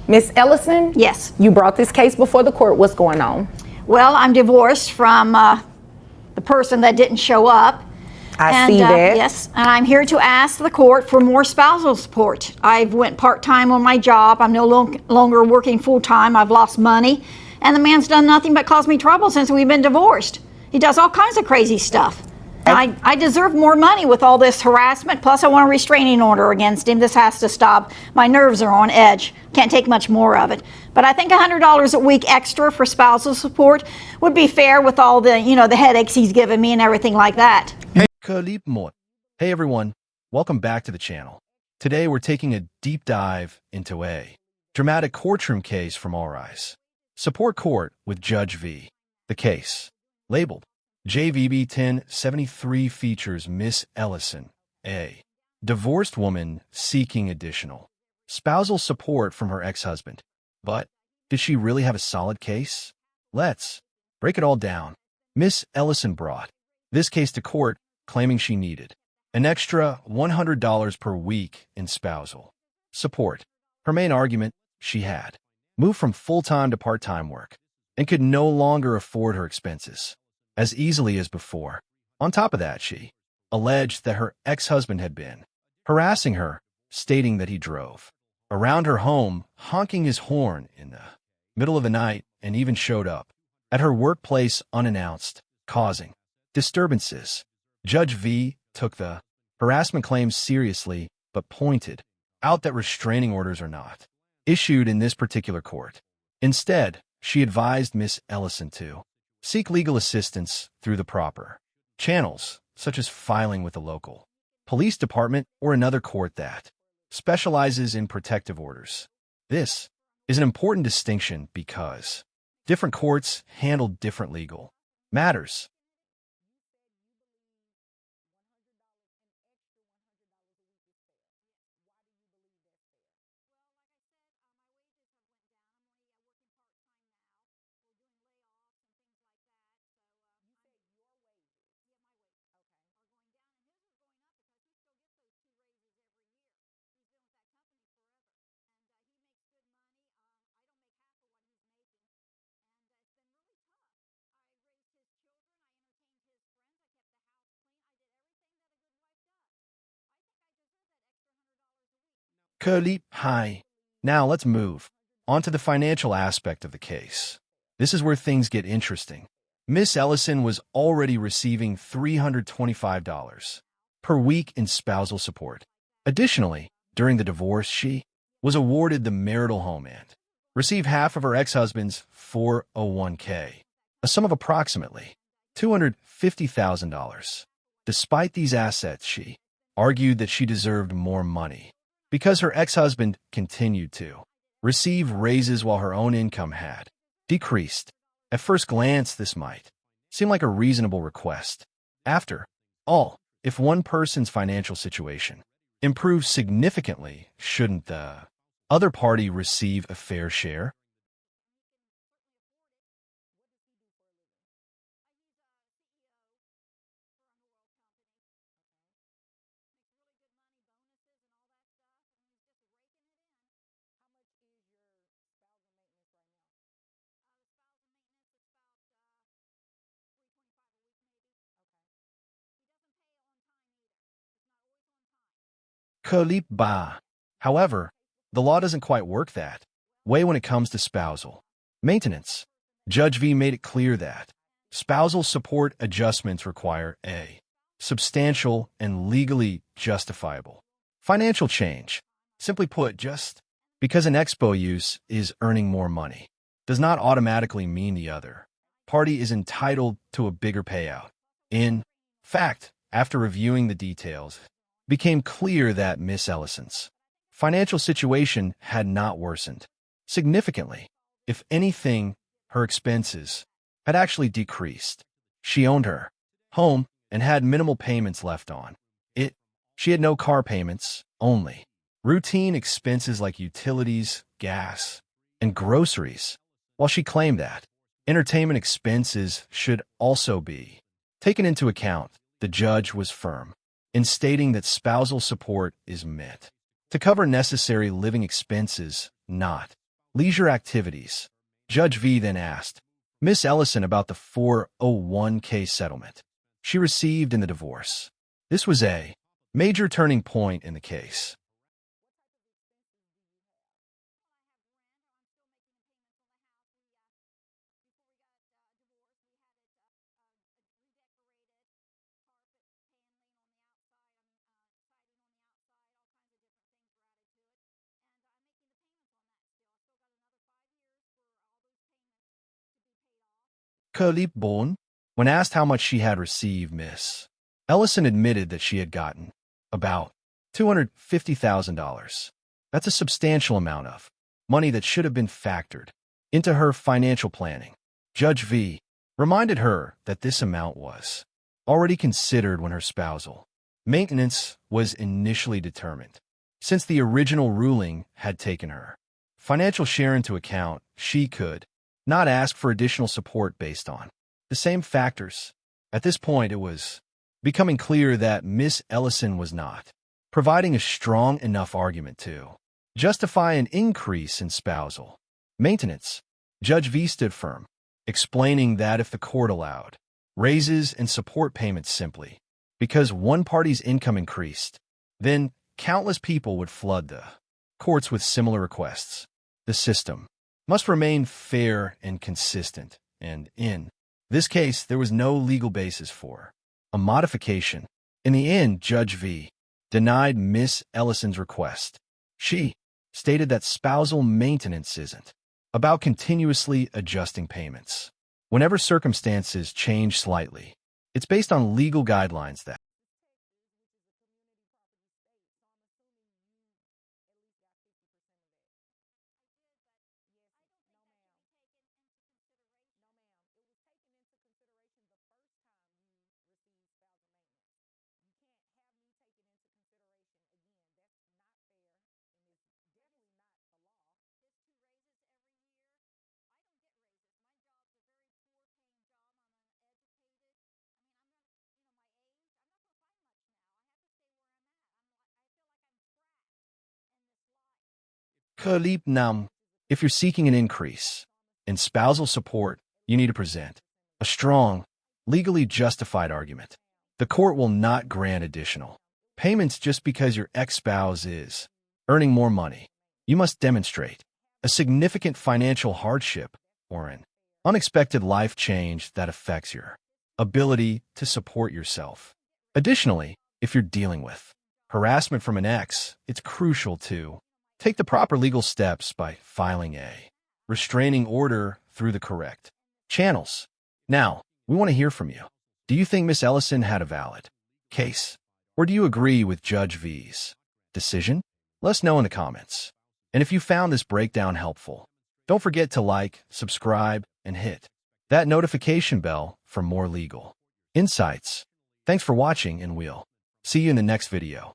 Miss Ellison? Yes. You brought this case before the court. What's going on? Well, I'm divorced from the person that didn't show up. I see that. Yes, and I'm here to ask the court for more spousal support. I've went part-time on my job. I'm no longer working full-time. I've lost money. And the man's done nothing but cause me trouble since we've been divorced. He does all kinds of crazy stuff. And I deserve more money with all this harassment. Plus, I want a restraining order against him. This has to stop. My nerves are on edge. Can't take much more of it. But I think $100 a week extra for spousal support would be fair with all the, the headaches he's given me and everything like that. Hey everyone, welcome back to the channel. Today we're taking a deep dive into a dramatic courtroom case from All Rise. Support court with Judge V. The case, labeled JVB 1073, features Miss Ellison, a divorced woman seeking additional spousal support from her ex-husband. But did she really have a solid case? Let's break it all down. Miss Ellison brought this case to court claiming she needed an extra $100 per week in spousal support. Her main argument: she had moved from full-time to part-time work and could no longer afford her expenses as easily as before. On top of that, she alleged that her ex-husband had been harassing her, stating that he drove around her home, honking his horn in the middle of the night, and even showed up at her workplace unannounced, causing disturbances. Judge V took the harassment claims seriously, but pointed out that restraining orders are not issued in this particular court. Instead, she advised Miss Ellison to seek legal assistance through the proper channels, such as filing with a local police department or another court that specializes in protective orders. This is an important distinction because different courts handle different legal matters. Hi. Now let's move on to the financial aspect of the case. This is where things get interesting. Miss Ellison was already receiving $325 per week in spousal support. Additionally, during the divorce, she was awarded the marital home and received half of her ex-husband's 401k, a sum of approximately $250,000. Despite these assets, she argued that she deserved more money because her ex-husband continued to receive raises while her own income had decreased. At first glance, this might seem like a reasonable request. After all, if one person's financial situation improves significantly, shouldn't the other party receive a fair share? However, the law doesn't quite work that way when it comes to spousal maintenance. Judge V made it clear that spousal support adjustments require a substantial and legally justifiable financial change. Simply put, just because an expo use is earning more money does not automatically mean the other party is entitled to a bigger payout. In fact, after reviewing the details, it became clear that Miss Ellison's financial situation had not worsened significantly. If anything, her expenses had actually decreased. She owned her home and had minimal payments left on it. She had no car payments, only routine expenses like utilities, gas, and groceries. While she claimed that entertainment expenses should also be taken into account, the judge was firm in stating that spousal support is meant to cover necessary living expenses, not leisure activities. Judge V then asked Miss Ellison about the 401k settlement she received in the divorce. This was a major turning point in the case. Bon. When asked how much she had received, Miss Ellison admitted that she had gotten about $250,000. That's a substantial amount of money that should have been factored into her financial planning. Judge V reminded her that this amount was already considered when her spousal maintenance was initially determined. Since the original ruling had taken her financial share into account, she could not ask for additional support based on the same factors. At this point, it was becoming clear that Miss Ellison was not providing a strong enough argument to justify an increase in spousal maintenance. Judge V stood firm, explaining that if the court allowed raises and support payments simply because one party's income increased, then countless people would flood the courts with similar requests. The system must remain fair and consistent, and in this case, there was no legal basis for a modification. In the end, Judge V denied Miss Ellison's request. She stated that spousal maintenance isn't about continuously adjusting payments. Whenever circumstances change slightly, it's based on legal guidelines that if you're seeking an increase in spousal support, you need to present a strong, legally justified argument. The court will not grant additional payments just because your ex-spouse is earning more money. You must demonstrate a significant financial hardship or an unexpected life change that affects your ability to support yourself. Additionally, if you're dealing with harassment from an ex, it's crucial to take the proper legal steps by filing a restraining order through the correct channels. Now, we want to hear from you. Do you think Miss Ellison had a valid case? Or do you agree with Judge V's decision? Let us know in the comments. And if you found this breakdown helpful, don't forget to like, subscribe, and hit that notification bell for more legal insights. Thanks for watching, and we'll see you in the next video.